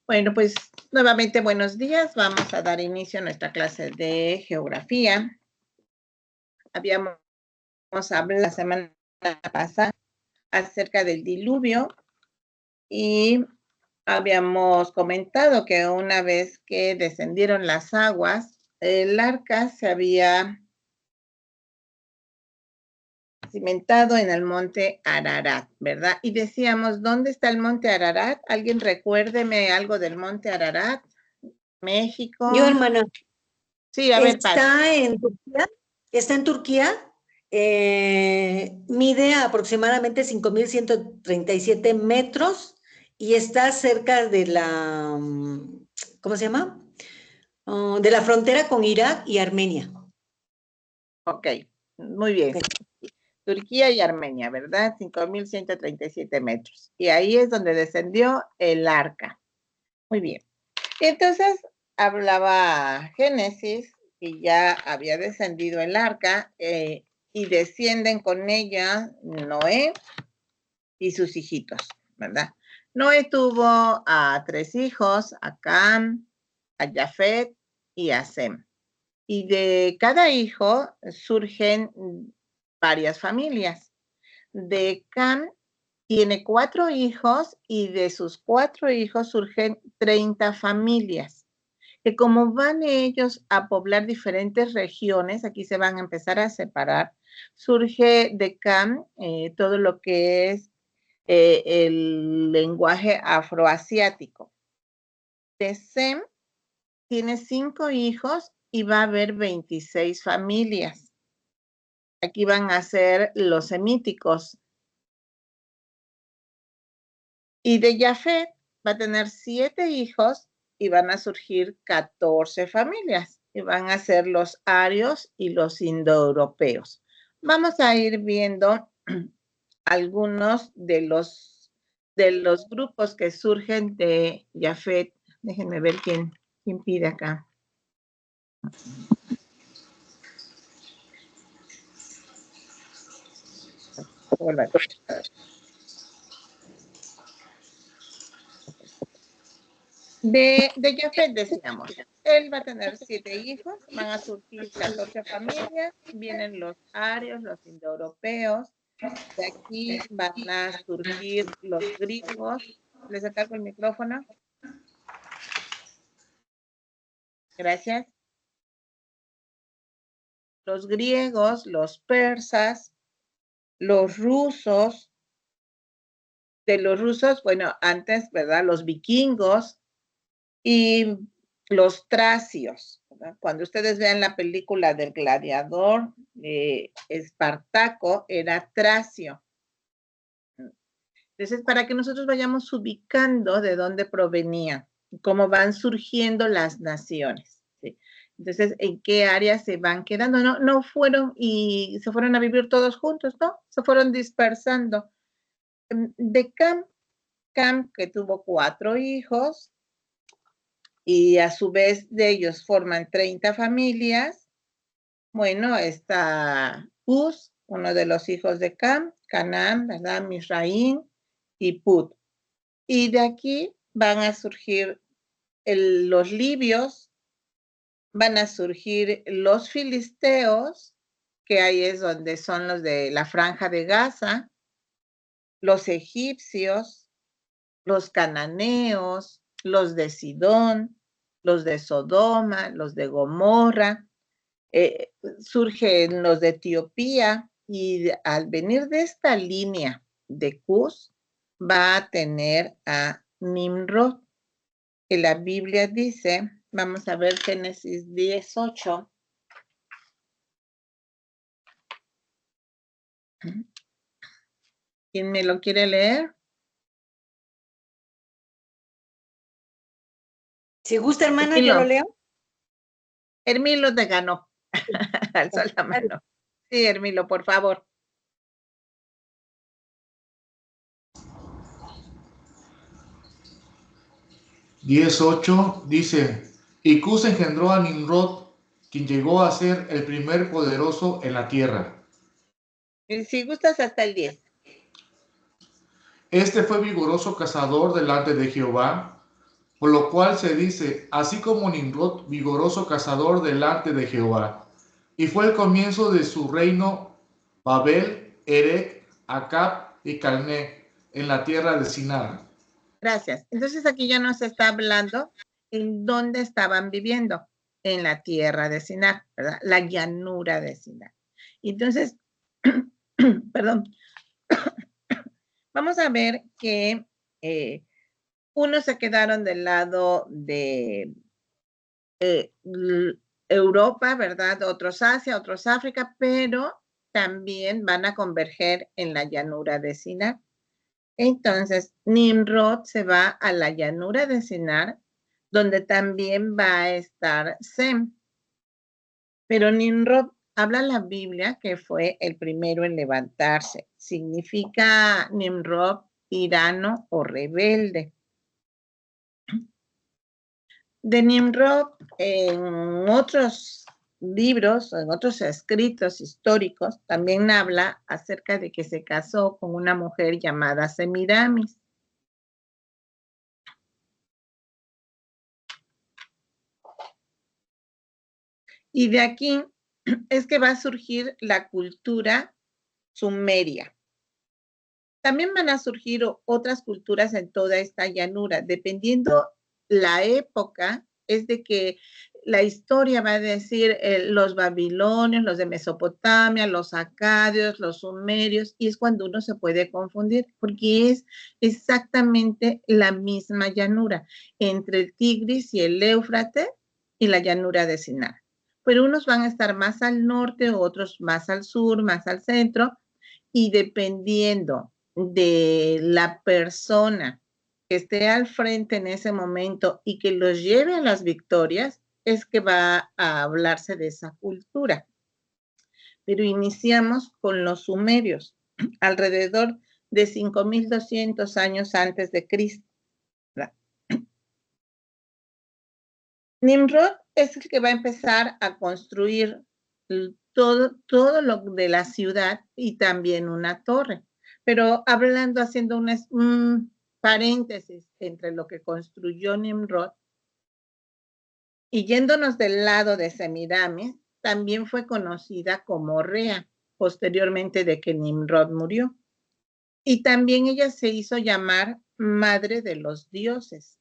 Bueno, pues nuevamente buenos días. Vamos a dar inicio a nuestra clase de geografía. Habíamos hablado la semana pasada acerca del diluvio y habíamos comentado que una vez que descendieron las aguas, el arca se había cimentado en el monte Ararat, ¿verdad? Y decíamos, ¿dónde está el monte Ararat? ¿Alguien recuérdeme algo del monte Ararat? México. Yo, hermana. Sí, a ver, está en Turquía. Está en Turquía. Mide aproximadamente 5.137 metros y está cerca de la, ¿cómo se llama? De la frontera con Irak y Armenia. Ok, muy bien. Okay. Turquía y Armenia, ¿verdad? 5.137 metros. Y ahí es donde descendió el arca. Muy bien. Entonces, hablaba Génesis, y ya había descendido el arca, y descienden con ella Noé y sus hijitos, ¿verdad? Noé tuvo a 3 hijos, a Cam, a Jafet y a Sem. Y de cada hijo surgen varias familias. De Cam tiene 4 hijos y de sus 4 hijos surgen 30 familias. Que como van ellos a poblar diferentes regiones, aquí se van a empezar a separar, surge de Cam todo lo que es el lenguaje afroasiático. De Sem tiene 5 hijos y va a haber 26 familias. Aquí van a ser los semíticos. Y de Jafet va a tener 7 hijos y van a surgir 14 familias. Y van a ser los arios y los indoeuropeos. Vamos a ir viendo algunos de los grupos que surgen de Jafet. Déjenme ver quién pide acá. De Jafet decíamos, él va a tener 7 hijos, van a surgir 14 familias, vienen los arios, los indoeuropeos, de aquí van a surgir los griegos. ¿Les acerco el micrófono? Gracias. Los griegos, los persas, los rusos. De los rusos, bueno, antes, ¿verdad? Los vikingos y los tracios. ¿Verdad? Cuando ustedes vean la película del gladiador, Espartaco era tracio. Entonces, para que nosotros vayamos ubicando de dónde provenían, cómo van surgiendo las naciones. ¿Sí? Entonces, ¿en qué áreas se van quedando? No fueron y se fueron a vivir todos juntos, ¿no? Se fueron dispersando. De Cam, que tuvo 4 hijos, y a su vez de ellos forman 30 familias. Bueno, está Uz, uno de los hijos de Cam, Canaán, ¿verdad? Misraín y Put. Y de aquí van a surgir los libios, van a surgir los filisteos, que ahí es donde son los de la franja de Gaza, los egipcios, los cananeos, los de Sidón, los de Sodoma, los de Gomorra, surgen los de Etiopía, y al venir de esta línea de Cus, va a tener a Nimrod, que la Biblia dice, vamos a ver Génesis 10:8. ¿Quién me lo quiere leer? Si gusta, hermana, Hermilo. Yo lo leo. Hermilo te ganó. Alzó la mano. Sí, Hermilo, por favor. (10:8) dice, y Cus engendró a Nimrod, quien llegó a ser el primer poderoso en la tierra. Si gustas hasta el 10. Este fue vigoroso cazador delante de Jehová, por lo cual se dice, así como Nimrod, vigoroso cazador delante de Jehová. Y fue el comienzo de su reino Babel, Erech, Acab y Calné, en la tierra de Sinar. Gracias. Entonces aquí ya nos está hablando en dónde estaban viviendo, en la tierra de Sinar, ¿verdad? La llanura de Sinar. Entonces, perdón, vamos a ver que unos se quedaron del lado de Europa, ¿verdad? Otros Asia, otros África, pero también van a converger en la llanura de Sinar. Entonces, Nimrod se va a la llanura de Sinar, donde también va a estar Sem. Pero Nimrod habla la Biblia que fue el primero en levantarse. Significa Nimrod tirano o rebelde. De Nimrod, en otros libros, en otros escritos históricos, también habla acerca de que se casó con una mujer llamada Semiramis. Y de aquí es que va a surgir la cultura sumeria. También van a surgir otras culturas en toda esta llanura, dependiendo la época, es de que la historia va a decir los babilonios, los de Mesopotamia, los acadios, los sumerios, y es cuando uno se puede confundir, porque es exactamente la misma llanura entre el Tigris y el Éufrates y la llanura de Sinar. Pero unos van a estar más al norte, otros más al sur, más al centro, y dependiendo de la persona que esté al frente en ese momento y que los lleve a las victorias, es que va a hablarse de esa cultura. Pero iniciamos con los sumerios, alrededor de 5.200 años antes de Cristo. Nimrod es el que va a empezar a construir todo lo de la ciudad y también una torre. Pero hablando, haciendo un paréntesis entre lo que construyó Nimrod y yéndonos del lado de Semiramis, también fue conocida como Rea, posteriormente de que Nimrod murió. Y también ella se hizo llamar Madre de los Dioses,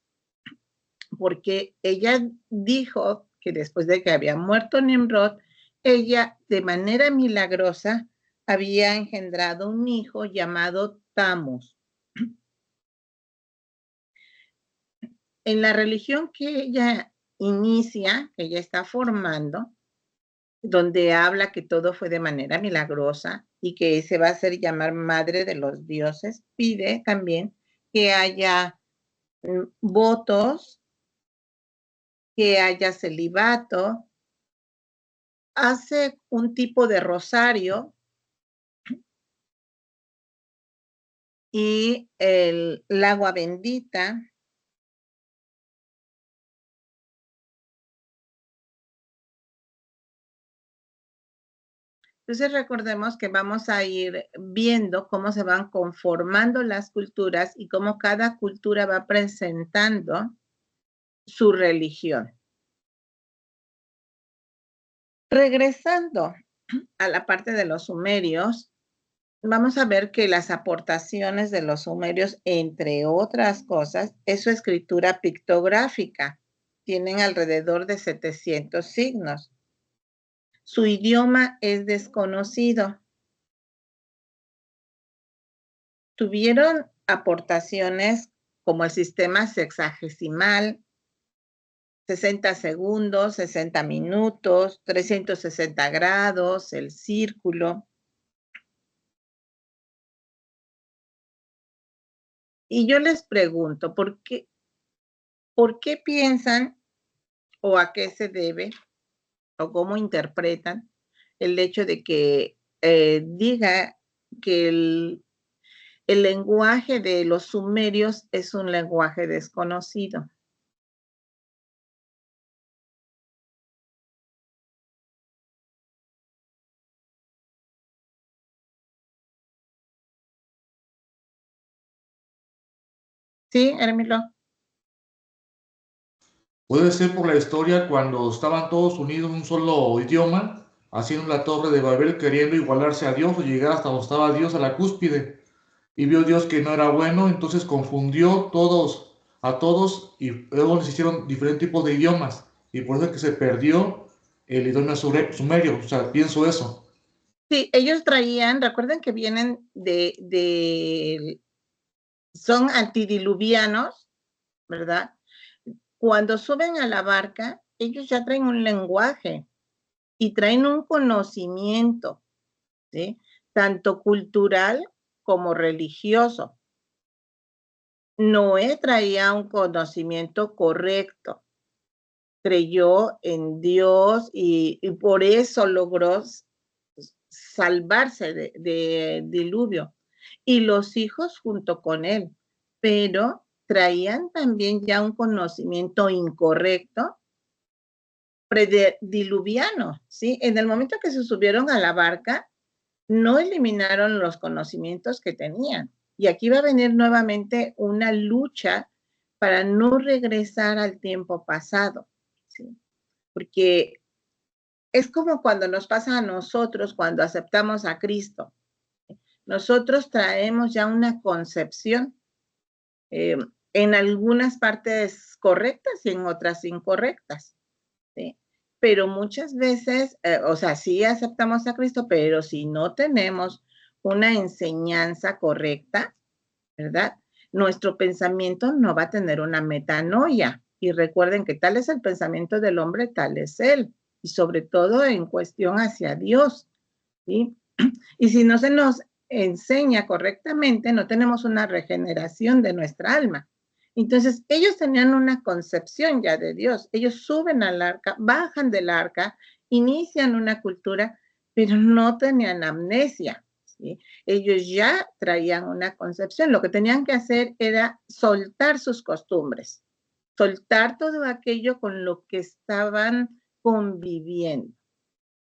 porque ella dijo que después de que había muerto Nimrod, ella de manera milagrosa había engendrado un hijo llamado Tammuz. En la religión que ella inicia, que ella está formando, donde habla que todo fue de manera milagrosa y que se va a hacer llamar Madre de los Dioses, pide también que haya votos, que haya celibato, hace un tipo de rosario y el agua bendita. Entonces recordemos que vamos a ir viendo cómo se van conformando las culturas y cómo cada cultura va presentando su religión. Regresando a la parte de los sumerios, vamos a ver que las aportaciones de los sumerios, entre otras cosas, es su escritura pictográfica. Tienen alrededor de 700 signos. Su idioma es desconocido. Tuvieron aportaciones como el sistema sexagesimal, 60 segundos, 60 minutos, 360 grados, el círculo. Y yo les pregunto, ¿por qué piensan o a qué se debe o cómo interpretan el hecho de que diga que el lenguaje de los sumerios es un lenguaje desconocido? ¿Sí, Hermilo? Puede ser por la historia cuando estaban todos unidos en un solo idioma, haciendo la torre de Babel, queriendo igualarse a Dios o llegar hasta donde estaba Dios a la cúspide. Y vio Dios que no era bueno, entonces confundió a todos y luego les hicieron diferentes tipos de idiomas. Y por eso es que se perdió el idioma sumerio. O sea, pienso eso. Sí, ellos traían, recuerden que vienen son antidiluvianos, ¿verdad? Cuando suben a la barca, ellos ya traen un lenguaje y traen un conocimiento, ¿sí? Tanto cultural como religioso. Noé traía un conocimiento correcto, creyó en Dios y por eso logró salvarse de diluvio. Y los hijos junto con él, pero traían también ya un conocimiento incorrecto prediluviano, ¿sí? En el momento que se subieron a la barca, no eliminaron los conocimientos que tenían. Y aquí va a venir nuevamente una lucha para no regresar al tiempo pasado, ¿sí? Porque es como cuando nos pasa a nosotros cuando aceptamos a Cristo. Nosotros traemos ya una concepción, en algunas partes correctas y en otras incorrectas, ¿sí? Pero muchas veces, o sea, sí aceptamos a Cristo, pero si no tenemos una enseñanza correcta, ¿verdad? Nuestro pensamiento no va a tener una metanoia. Y recuerden que tal es el pensamiento del hombre, tal es él. Y sobre todo en cuestión hacia Dios, ¿sí? Y si no se nos enseña correctamente, no tenemos una regeneración de nuestra alma. Entonces, ellos tenían una concepción ya de Dios. Ellos suben al arca, bajan del arca, inician una cultura, pero no tenían amnesia, ¿sí? Ellos ya traían una concepción. Lo que tenían que hacer era soltar sus costumbres, soltar todo aquello con lo que estaban conviviendo,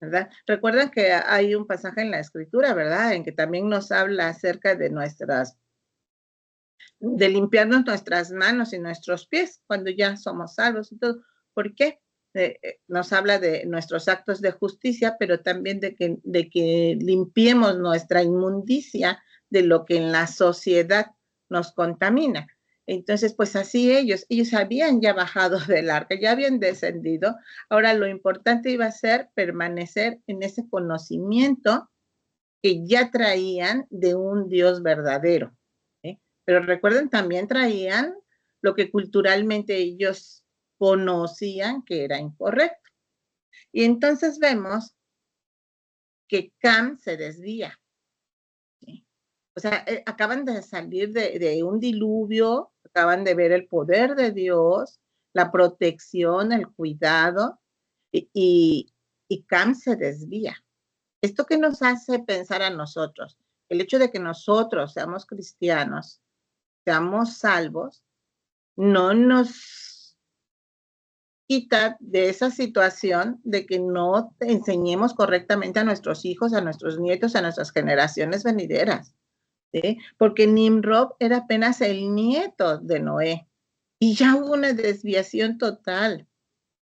¿verdad? Recuerdan que hay un pasaje en la escritura, ¿verdad? En que también nos habla acerca de de limpiarnos nuestras manos y nuestros pies cuando ya somos salvos y todo. ¿Por qué? Nos habla de nuestros actos de justicia, pero también de que limpiemos nuestra inmundicia de lo que en la sociedad nos contamina. Entonces, pues así ellos habían ya bajado del arca, ya habían descendido. Ahora lo importante iba a ser permanecer en ese conocimiento que ya traían de un Dios verdadero, ¿sí? Pero recuerden, también traían lo que culturalmente ellos conocían que era incorrecto. Y entonces vemos que Cam se desvía, ¿sí? O sea, acaban de salir de un diluvio, acaban de ver el poder de Dios, la protección, el cuidado, y Cam se desvía. ¿Esto qué nos hace pensar a nosotros? El hecho de que nosotros seamos cristianos, seamos salvos, no nos quita de esa situación de que no enseñemos correctamente a nuestros hijos, a nuestros nietos, a nuestras generaciones venideras, ¿sí? Porque Nimrod era apenas el nieto de Noé y ya hubo una desviación total,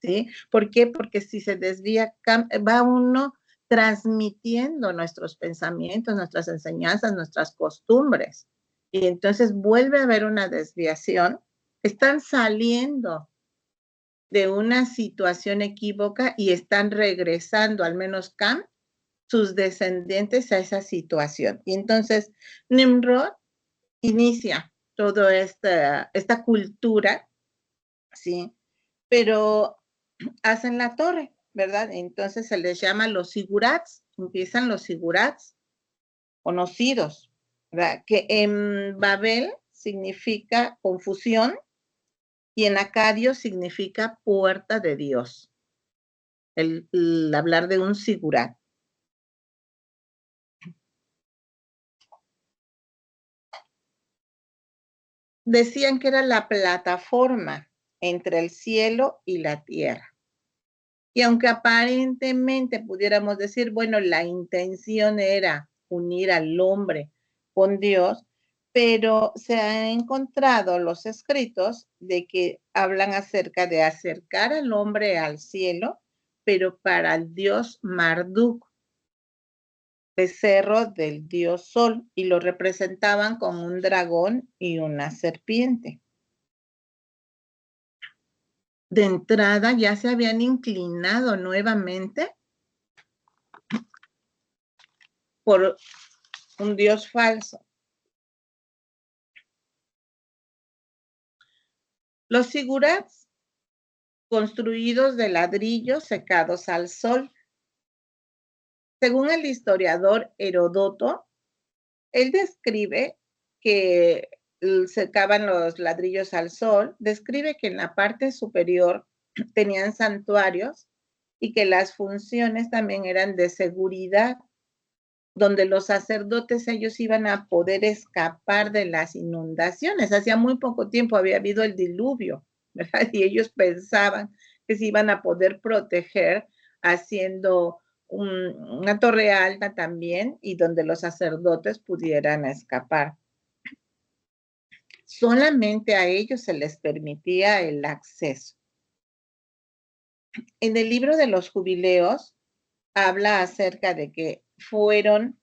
¿sí? ¿Por qué? Porque si se desvía, va uno transmitiendo nuestros pensamientos, nuestras enseñanzas, nuestras costumbres. Y entonces vuelve a haber una desviación. Están saliendo de una situación equívoca y están regresando, al menos Cam, sus descendientes a esa situación. Y entonces Nimrod inicia toda esta cultura, ¿sí? Pero hacen la torre, ¿verdad? Entonces se les llama los sigurats, empiezan los sigurats conocidos, ¿verdad? Que en Babel significa confusión y en acadio significa puerta de Dios, el hablar de un sigurat. Decían que era la plataforma entre el cielo y la tierra. Y aunque aparentemente pudiéramos decir, bueno, la intención era unir al hombre con Dios, pero se han encontrado los escritos de que hablan acerca de acercar al hombre al cielo, pero para el dios Marduk, becerro del dios Sol, y lo representaban como un dragón y una serpiente. De entrada ya se habían inclinado nuevamente por un dios falso. Los sigurats, construidos de ladrillos secados al sol. Según el historiador Heródoto, él describe que secaban los ladrillos al sol, describe que en la parte superior tenían santuarios y que las funciones también eran de seguridad, donde los sacerdotes ellos iban a poder escapar de las inundaciones. Hacía muy poco tiempo había habido el diluvio, ¿verdad? Y ellos pensaban que se iban a poder proteger haciendo una torre alta también y donde los sacerdotes pudieran escapar. Solamente a ellos se les permitía el acceso. En el libro de los jubileos habla acerca de que fueron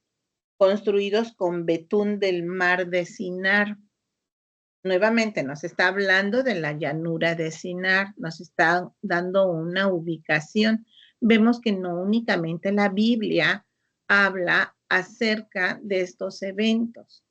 construidos con betún del mar de Sinar. Nuevamente nos está hablando de la llanura de Sinar, nos está dando una ubicación. Vemos que no únicamente la Biblia habla acerca de estos eventos.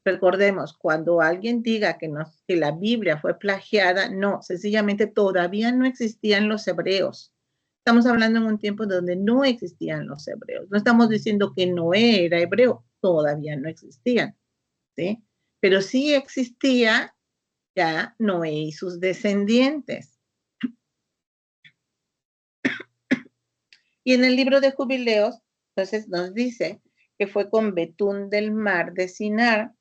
Recordemos, cuando alguien diga que la Biblia fue plagiada, no, sencillamente todavía no existían los hebreos. Estamos hablando en un tiempo donde no existían los hebreos. No estamos diciendo que Noé era hebreo, todavía no existían, ¿sí? Pero sí existía ya Noé y sus descendientes. Y en el libro de Jubileos, entonces nos dice que fue con betún del mar de Sinar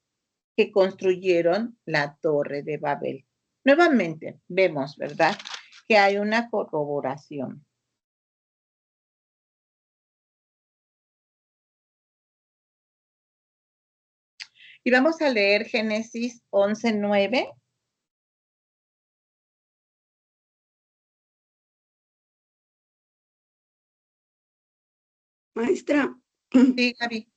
que construyeron la Torre de Babel. Nuevamente vemos, ¿verdad?, que hay una corroboración. Y vamos a leer Génesis 11:9. Maestra, Sí, Gaby.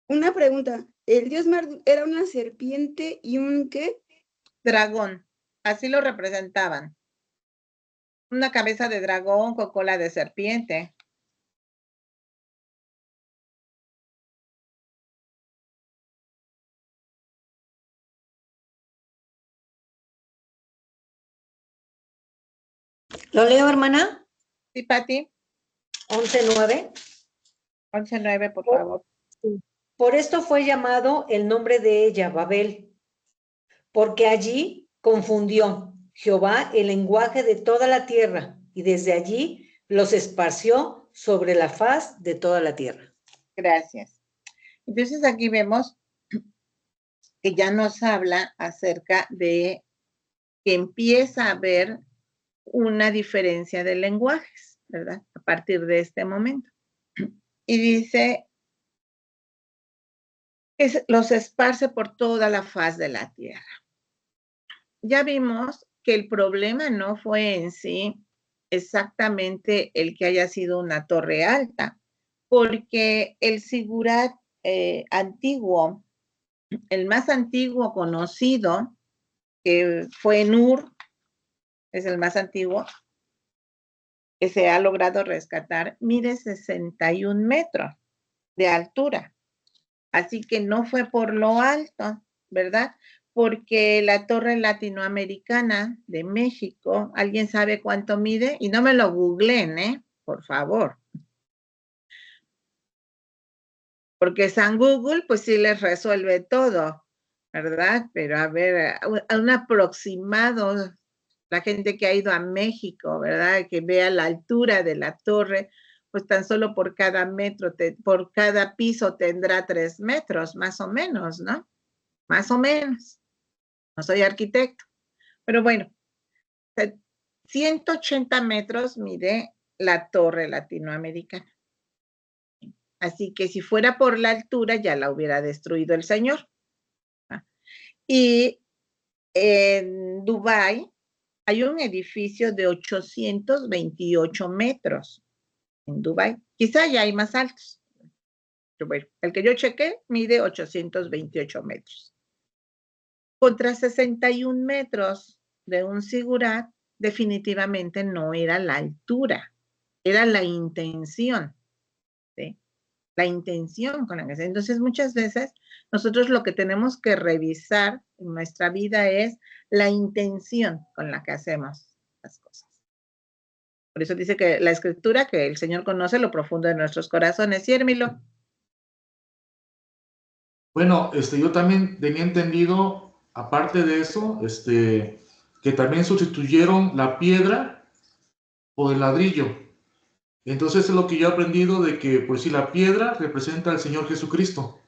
una pregunta. ¿El dios Marduk era una serpiente y un qué? Dragón. Así lo representaban. Una cabeza de dragón con cola de serpiente. ¿Lo leo, hermana? Sí, Pati. 11:9. 11:9, por favor. Por esto fue llamado el nombre de ella, Babel, porque allí confundió Jehová el lenguaje de toda la tierra, y desde allí los esparció sobre la faz de toda la tierra. Gracias. Entonces aquí vemos que ya nos habla acerca de que empieza a haber una diferencia de lenguajes, ¿verdad? A partir de este momento. Y dice que los esparce por toda la faz de la tierra. Ya vimos que el problema no fue en sí exactamente el que haya sido una torre alta, porque el sigurat antiguo, el más antiguo conocido, que fue Nur, es el más antiguo, que se ha logrado rescatar, mide 61 metros de altura. Así que no fue por lo alto, ¿verdad? Porque la torre latinoamericana de México, ¿alguien sabe cuánto mide? Y no me lo googleen, ¿eh? Por favor. Porque San Google, pues sí les resuelve todo, ¿verdad? Pero a ver, un aproximado, la gente que ha ido a México, ¿verdad? Que vea la altura de la torre, pues tan solo por cada metro, por cada piso tendrá 3 metros, más o menos, ¿no? Más o menos. No soy arquitecto, pero bueno, 180 metros mide la torre latinoamericana. Así que si fuera por la altura, ya la hubiera destruido el Señor. Y en Dubái hay un edificio de 828 metros en Dubái. Quizá ya hay más altos. Pero bueno, el que yo chequé mide 828 metros. Contra 61 metros de un zigurat, definitivamente no era la altura, era la intención, ¿sí? La intención con la que se. Entonces, muchas veces nosotros lo que tenemos que revisar en nuestra vida es la intención con la que hacemos las cosas. Por eso dice que la escritura, que el Señor conoce lo profundo de nuestros corazones. ¿Sí, Hermilo? Bueno, yo también tenía entendido, aparte de eso, que también sustituyeron la piedra por el ladrillo. Entonces es lo que yo he aprendido de que, pues si la piedra representa al Señor Jesucristo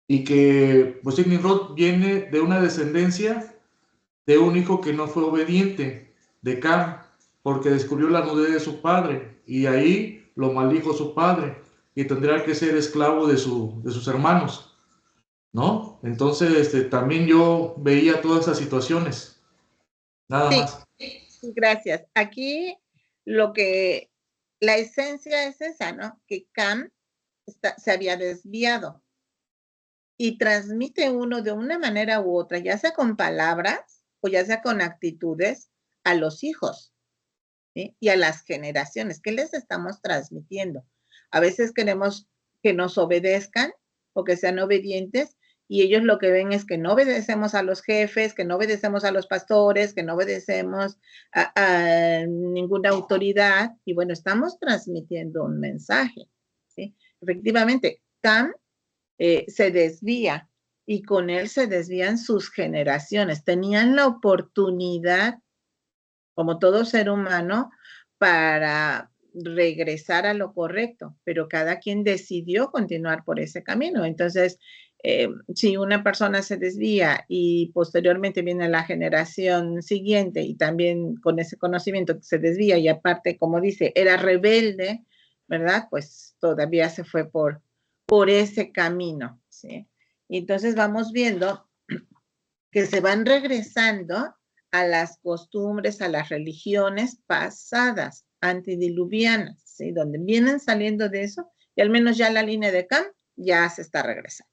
y que, pues Nimrod viene de una descendencia de un hijo que no fue obediente, de Cam, porque descubrió la nudez de su padre y ahí lo maldijo su padre y tendrá que ser esclavo de sus hermanos, ¿no? Entonces, también yo veía todas esas situaciones, nada Sí, más. gracias. Aquí la esencia es esa, ¿no? Que Cam se había desviado y transmite uno de una manera u otra, ya sea con palabras o ya sea con actitudes, a los hijos, ¿sí? Y a las generaciones. ¿Qué les estamos transmitiendo? A veces queremos que nos obedezcan o que sean obedientes y ellos lo que ven es que no obedecemos a los jefes, que no obedecemos a los pastores, que no obedecemos a ninguna autoridad y bueno, estamos transmitiendo un mensaje, ¿sí? Efectivamente, Cam se desvía y con él se desvían sus generaciones. Tenían la oportunidad, como todo ser humano, para regresar a lo correcto, pero cada quien decidió continuar por ese camino. Entonces, si una persona se desvía y posteriormente viene la generación siguiente y también con ese conocimiento se desvía y aparte, como dice, era rebelde, ¿verdad? Pues todavía se fue por ese camino, ¿sí? Y entonces vamos viendo que se van regresando a las costumbres, a las religiones pasadas, antediluvianas, ¿sí? Donde vienen saliendo de eso, y al menos ya la línea de Cam ya se está regresando.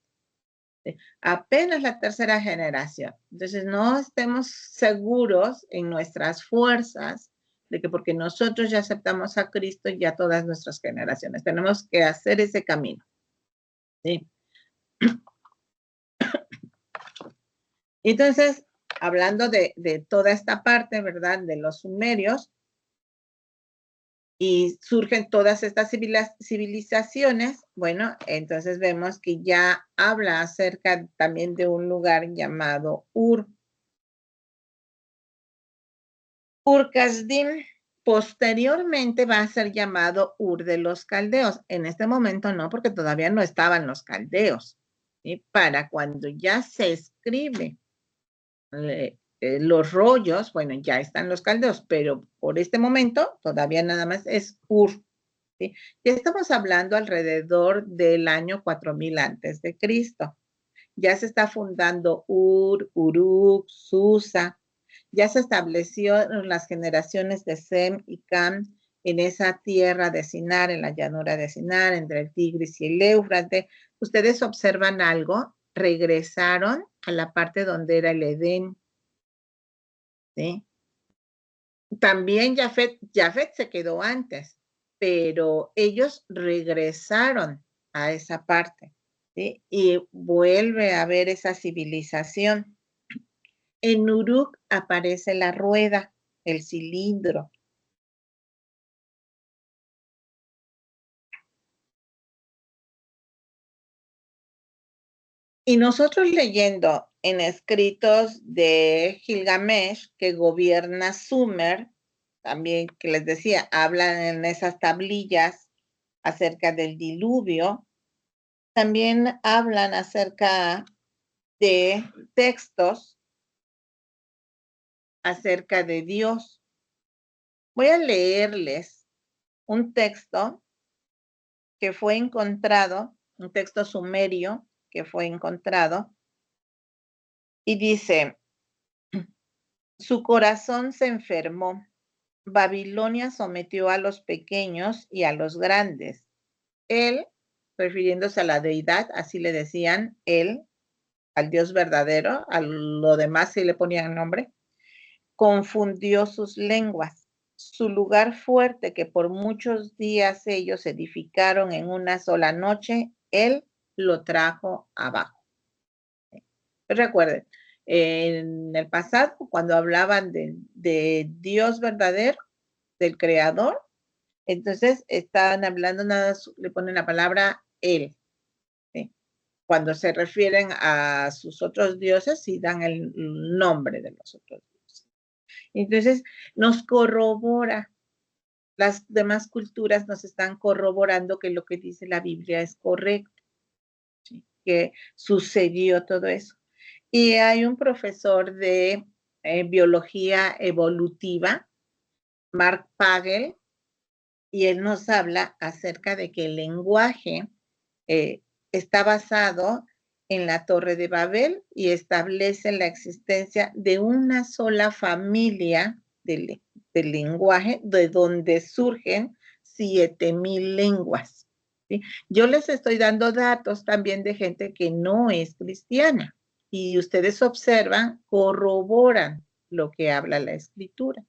¿Sí? Apenas la tercera generación. Entonces, no estemos seguros en nuestras fuerzas de que porque nosotros ya aceptamos a Cristo, ya todas nuestras generaciones. Tenemos que hacer ese camino. ¿Sí? Entonces, hablando de toda esta parte, ¿verdad? De los sumerios, y surgen todas estas civilizaciones, bueno, entonces vemos que ya habla acerca también de un lugar llamado Ur. Ur-Kasdim posteriormente va a ser llamado Ur de los Caldeos. En este momento no, porque todavía no estaban los caldeos. ¿Sí? Para cuando ya se escribe los rollos, bueno, ya están los caldeos, pero por este momento todavía nada más es Ur. ¿Sí? Ya estamos hablando alrededor del año 4000 antes de Cristo. Ya se está fundando Ur, Uruk, Susa. Ya se estableció las generaciones de Sem y Cam en esa tierra de Sinar, en la llanura de Sinar, entre el Tigris y el Éufrates. Ustedes observan algo, regresaron a la parte donde era el Edén. ¿Sí? También Jafet se quedó antes, pero ellos regresaron a esa parte, ¿sí? Y vuelve a haber esa civilización. En Uruk aparece la rueda, el cilindro. Y nosotros leyendo en escritos de Gilgamesh, que gobierna Sumer, también que les decía, hablan en esas tablillas acerca del diluvio, también hablan acerca de textos acerca de Dios. Voy a leerles un texto que fue encontrado, un texto sumerio que fue encontrado Y dice, su corazón se enfermó. Babilonia sometió a los pequeños y a los grandes. Él, refiriéndose a la deidad, así le decían, él, al Dios verdadero, a lo demás sí le ponían nombre, confundió sus lenguas. Su lugar fuerte, que por muchos días ellos edificaron en una sola noche, él lo trajo abajo. Recuerden, en el pasado, cuando hablaban de Dios verdadero, del Creador, entonces estaban hablando, nada, le ponen la palabra él. ¿Sí? Cuando se refieren a sus otros dioses, sí dan el nombre de los otros dioses. Entonces, nos corrobora, las demás culturas nos están corroborando que lo que dice la Biblia es correcto, ¿sí? Que sucedió todo eso. Y hay un profesor de biología evolutiva, Mark Pagel, y él nos habla acerca de que el lenguaje está basado en la Torre de Babel y establece la existencia de una sola familia del lenguaje, de donde surgen 7,000 lenguas. ¿Sí? Yo les estoy dando datos también de gente que no es cristiana y ustedes observan, corroboran lo que habla la Escritura.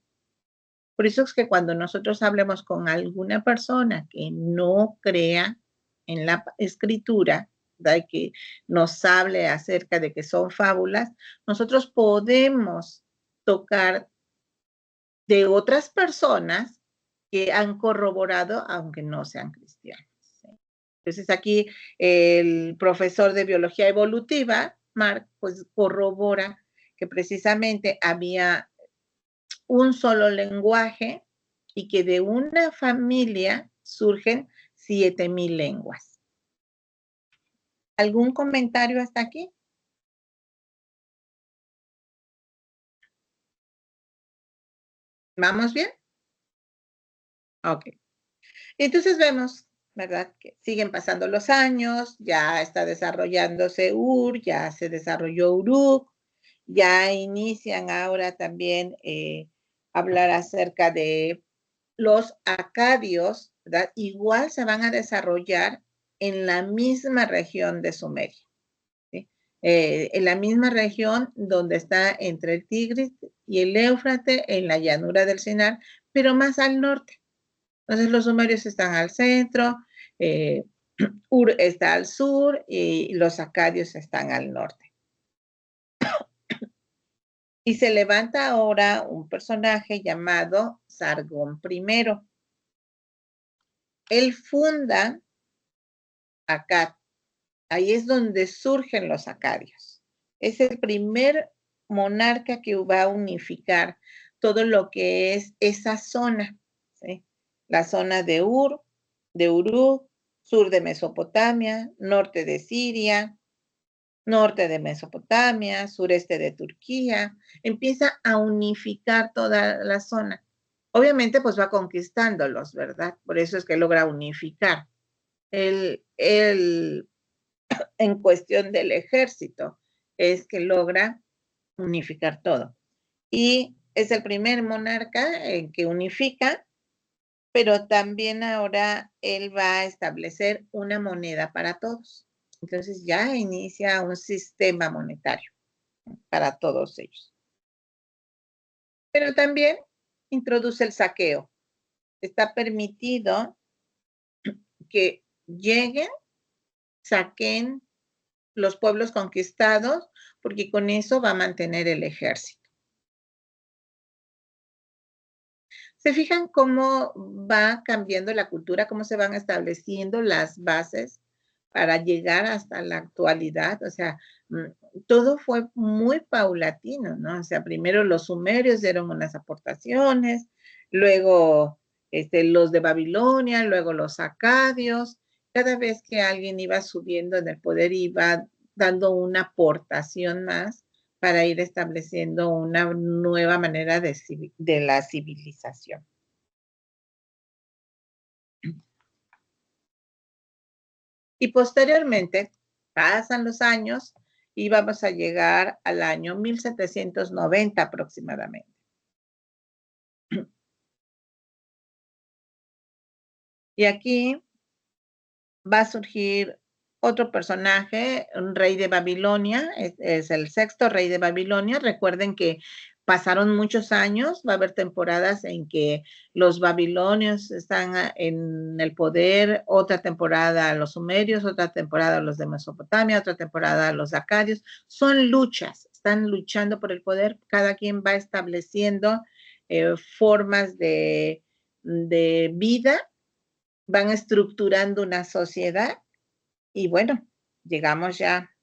Por eso es que cuando nosotros hablemos con alguna persona que no crea en la Escritura, ¿verdad? Que nos hable acerca de que son fábulas, nosotros podemos tocar de otras personas que han corroborado, aunque no sean cristianos. ¿Sí? Entonces aquí el profesor de biología evolutiva, Mark, pues corrobora que precisamente había un solo lenguaje y que de una familia surgen 7,000 lenguas. ¿Algún comentario hasta aquí? ¿Vamos bien? Ok. Entonces vemos, ¿verdad? Que siguen pasando los años, ya está desarrollándose Ur, ya se desarrolló Uruk, ya inician ahora también hablar acerca de los acadios, ¿verdad? Igual se van a desarrollar en la misma región de Sumeria, ¿sí? En la misma región donde está entre el Tigris y el Éufrates, en la llanura del Sinar, pero más al norte. Entonces los sumerios están al centro, Ur está al sur y los acadios están al norte. Y se levanta ahora un personaje llamado Sargón I. Él funda Akkad. Ahí es donde surgen los acadios. Es el primer monarca que va a unificar todo lo que es esa zona, ¿sí? La zona de Ur, de Uruk, sur de Mesopotamia, norte de Siria, norte de Mesopotamia, sureste de Turquía. Empieza a unificar toda la zona. Obviamente, pues va conquistándolos, ¿verdad? Por eso es que logra unificar. El en cuestión del ejército, es que logra unificar todo. Y es el primer monarca que unifica, pero también ahora él va a establecer una moneda para todos. Entonces ya inicia un sistema monetario para todos ellos. Pero también introduce el saqueo. Está permitido que lleguen, saquen los pueblos conquistados, porque con eso va a mantener el ejército. ¿Se fijan cómo va cambiando la cultura, cómo se van estableciendo las bases para llegar hasta la actualidad? O sea, todo fue muy paulatino, ¿no? O sea, primero los sumerios dieron unas aportaciones, luego los de Babilonia, luego los acadios. Cada vez que alguien iba subiendo en el poder, iba dando una aportación más para ir estableciendo una nueva manera de la civilización. Y posteriormente pasan los años y vamos a llegar al año 1790 aproximadamente. Y aquí va a surgir otro personaje, un rey de Babilonia, es el sexto rey de Babilonia. Recuerden que pasaron muchos años, va a haber temporadas en que los babilonios están en el poder, otra temporada los sumerios, otra temporada los de Mesopotamia, otra temporada los acadios. Son luchas, están luchando por el poder, cada quien va estableciendo formas de vida, van estructurando una sociedad y bueno, llegamos ya,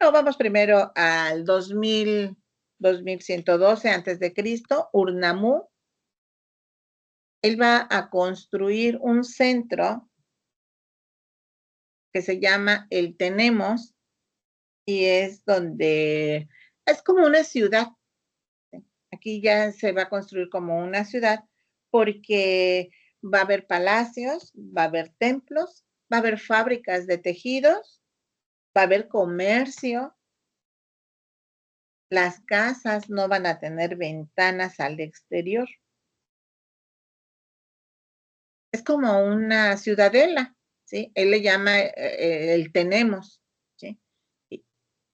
no, vamos primero al 2112 antes de Cristo, Urnamú. Él va a construir un centro que se llama el Tenemos y es donde, es como una ciudad. Aquí ya se va a construir como una ciudad porque va a haber palacios, va a haber templos, va a haber fábricas de tejidos, va a haber comercio. Las casas no van a tener ventanas al exterior. Es como una ciudadela, ¿sí? Él le llama el Tenemos, ¿sí?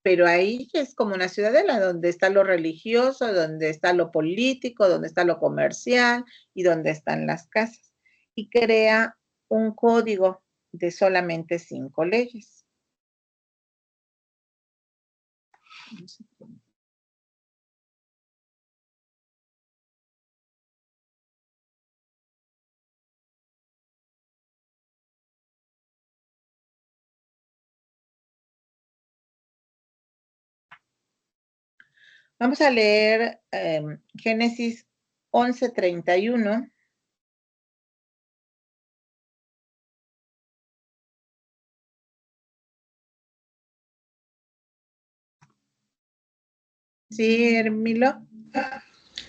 Pero ahí es como una ciudadela donde está lo religioso, donde está lo político, donde está lo comercial y donde están las casas. Y crea un código de solamente 5 leyes. Vamos a leer Génesis 11:31. Sí, Hermilo.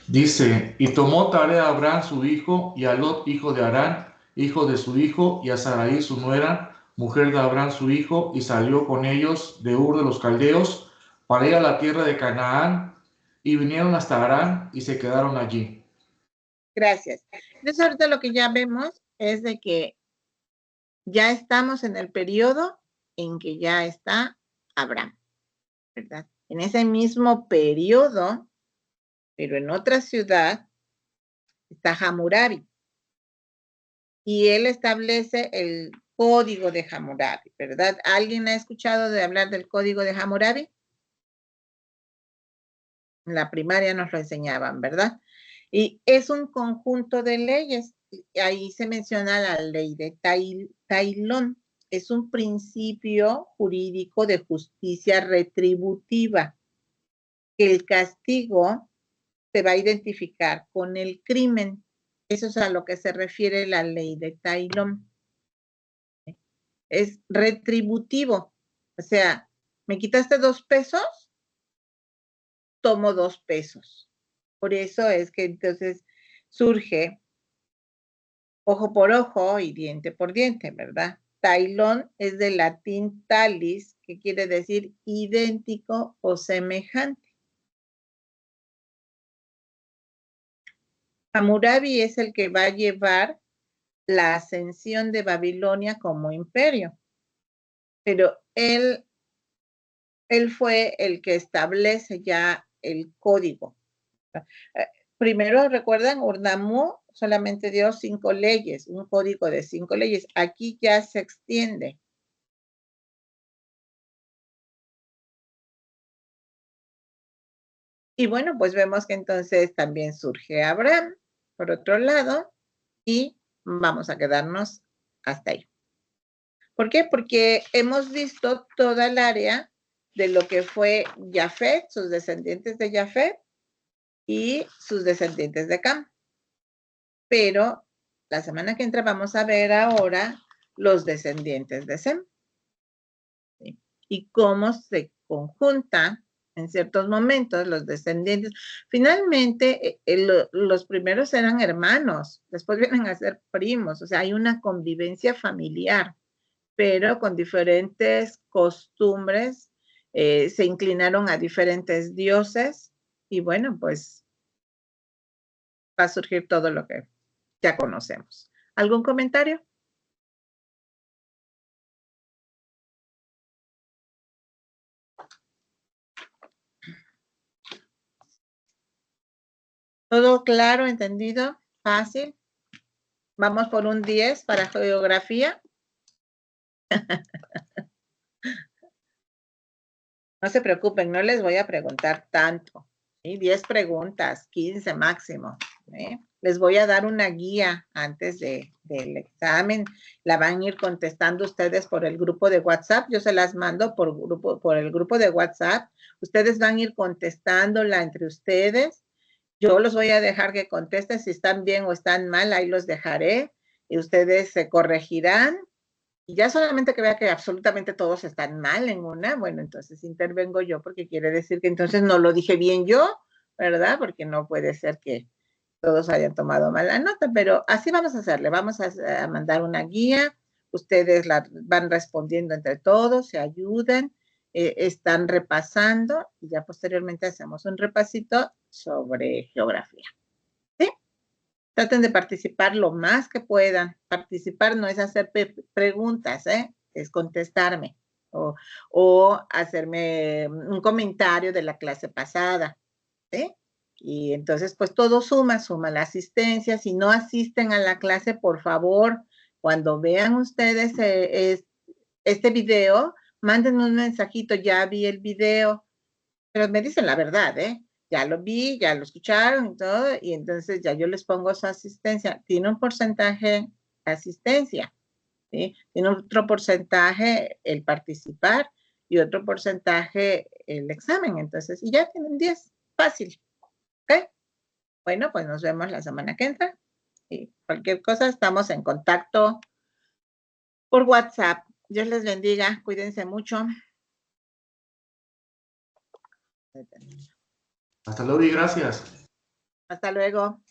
Dice, y tomó tarea a Abraham su hijo, y a Lot hijo de Harán, hijo de su hijo, y a Sarai su nuera, mujer de Abraham su hijo, y salió con ellos de Ur de los Caldeos, para ir a la tierra de Canaán, y vinieron hasta Harán, y se quedaron allí. Gracias. Entonces ahorita lo que ya vemos es de que ya estamos en el periodo en que ya está Abraham, ¿verdad? En ese mismo periodo, pero en otra ciudad, está Hammurabi. Y él establece el código de Hammurabi, ¿verdad? ¿Alguien ha escuchado de hablar del código de Hammurabi? En la primaria nos lo enseñaban, ¿verdad? Y es un conjunto de leyes. Ahí se menciona la ley de Tailón. Es un principio jurídico de justicia retributiva. El castigo se va a identificar con el crimen. Eso es a lo que se refiere la ley de Tailón. Es retributivo. O sea, ¿me quitaste 2 pesos? Tomo 2 pesos. Por eso es que entonces surge ojo por ojo y diente por diente, ¿verdad? Tailón es del latín talis, que quiere decir idéntico o semejante. Hammurabi es el que va a llevar la ascensión de Babilonia como imperio, pero él fue el que establece ya el código. Primero, recuerdan, Urnamú solamente dio 5 leyes, un código de 5 leyes. Aquí ya se extiende. Y bueno, pues vemos que entonces también surge Abraham, por otro lado, y vamos a quedarnos hasta ahí. ¿Por qué? Porque hemos visto toda el área de lo que fue Jafet, sus descendientes de Jafet y sus descendientes de Cam. Pero la semana que entra vamos a ver ahora los descendientes de Sem. ¿Sí? Y cómo se conjuntan en ciertos momentos los descendientes. Finalmente, los primeros eran hermanos, después vienen a ser primos, o sea, hay una convivencia familiar, pero con diferentes costumbres se inclinaron a diferentes dioses y bueno, pues va a surgir todo lo que ya conocemos. ¿Algún comentario? ¿Todo claro, entendido? ¿Fácil? Vamos por un 10 para geografía. No se preocupen, no les voy a preguntar tanto. ¿Sí? 10 preguntas, 15 máximo. ¿Eh? Les voy a dar una guía antes del examen. La van a ir contestando ustedes por el grupo de WhatsApp. Yo se las mando por el grupo de WhatsApp. Ustedes van a ir contestándola entre ustedes. Yo los voy a dejar que contesten si están bien o están mal. Ahí los dejaré y ustedes se corregirán. Y ya solamente que vea que absolutamente todos están mal en una, bueno, entonces intervengo yo porque quiere decir que entonces no lo dije bien yo, ¿verdad? Porque no puede ser que todos hayan tomado mala nota, pero así vamos a hacerle, vamos a mandar una guía, ustedes la van respondiendo entre todos, se ayudan, están repasando y ya posteriormente hacemos un repasito sobre geografía. ¿Sí? Traten de participar lo más que puedan. Participar no es hacer preguntas, es contestarme o hacerme un comentario de la clase pasada. ¿Sí? Y entonces, pues todo suma la asistencia. Si no asisten a la clase, por favor, cuando vean ustedes este video, mándenme un mensajito, ya vi el video, pero me dicen la verdad, ya lo vi, ya lo escucharon y todo, y entonces ya yo les pongo su asistencia. Tiene un porcentaje de asistencia, ¿sí? Tiene otro porcentaje el participar y otro porcentaje el examen, entonces, y ya tienen 10, fácil, ¿ok? Bueno, pues nos vemos la semana que entra, y cualquier cosa estamos en contacto por WhatsApp. Dios les bendiga, cuídense mucho. Hasta luego y gracias. Hasta luego.